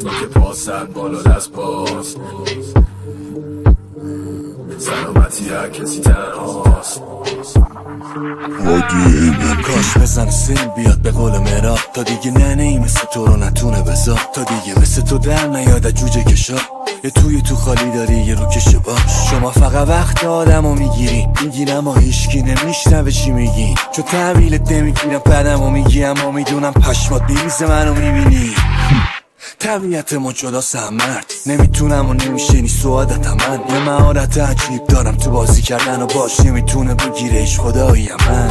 که پاسد بالا دست باز سلامتی هر کسی تنهاست. کاش بزن سیل بیاد به قول مراد تا دیگه ننهی مثل تو رو نتونه بزا، تا دیگه مثل تو در نیاد جوجه کشا. یه توی تو خالی داری یه رو کشه باش. شما فقط وقت آدمو میگیرم و هیچکی نمیشنوه چی میگی، چون تحویلت نمیگیرم پدمو میگی، اما میدونم پشمات میریزه منو میبینی. طبیعت ما جداست هم مرد، نمیتونم و نمیشه نی سعادتم. من یه مهارت عجیب دارم تو بازی کردن و باش نمیتونه بگیره هیچ خدایی من.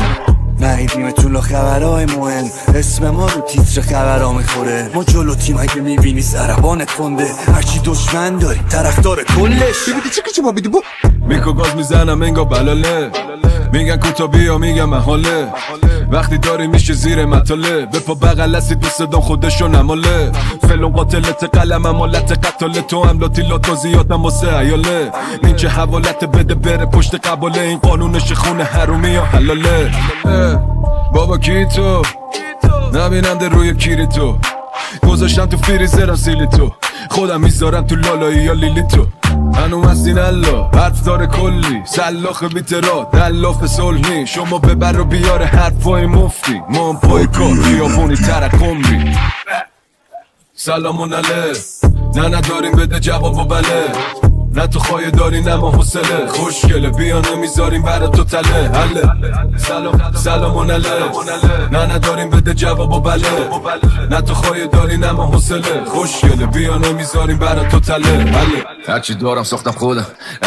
نهیدیم تو خبرهای مهم، اسم ما رو تیتر خبرها میخوره. ما جلو تیم اگه میبینی زربانت کنده، هرچی دشمن داری طرفدار کلش. ببینی چی با بیدی میکو گاز میزنم انگا بلاله، میگن کوتا بیا میگم محاله. وقتی داری میشه زیر مطاله، به پا بغل هستی دوست دام خودشو نماله. فلون قاتلت قلم امالت قتاله، تو هم لاتیلاتو زیادم واسه عیاله. این چه حوالت بده بره پشت قباله، این قانونش خونه حرومی یا حلاله. بابا کی تو نبینم در روی کیری تو، گذاشتم تو فریزرم سیلی تو، خودم میذارم تو لالایی یا لیلی تو. هنوم هستین الله حرف داره کلی، سلاخ بیترا دلاف صلحی. شما ببر و بیار حرفای مفتی، ما هم پای کار خیابونی ترقم بی. سلامون عله نه نداریم بده جواب و بله، نه تو خواهی داری نه ما حسله. خوشگله بیا نمیذاریم برا تو تله حله. سلامون عله نه نداریم بده جواب و بله، نه تو خواهی داری نه ما حسله. خوشگله بیا نمیذاریم برا تو تله حله. هرچی دارم ساختم خودم،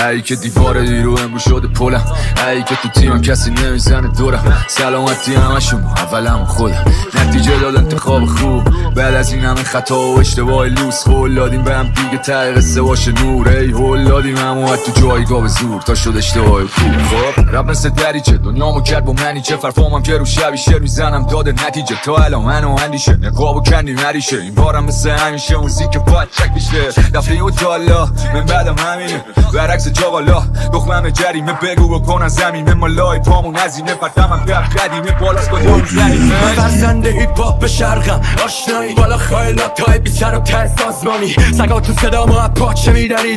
ای که دیوار دیرو امرو شده پلم، ای که تو تیمم کسی نمیزنه دورم. سلامتی همشون اولم خودم، نتیجه داد انتخاب خوب. بعد از این همه خطا و اشتباه لوس، هول دادیم به هم دیگه ته قصه باشه نور. ای هول دادیم همو تو جایگاه به زور تا شد اشتباه خوب. خب رب مثل دریچه دنیامو کرد با منی، چه فرفامم که رو شبی شعر میزنم داده نتیجه. تا الان منو اندیشه نقابو کندی مریشه، این بارم مثل همیشه موزیک باید چک بشه. دفعه و تالا من بعدم همینه، برعکس جاوالا دخمم جریمه. بگو بکنن زمینه مالای پامون هزینه، پرتمم در قدیمه بالاست کدوم زنیمه. فرزنده هیپ هاپ به شرقم آشنایی، بالا خایلات های بیچر و ته سازمانی. سگا تو صدا ما پاچه میدارید.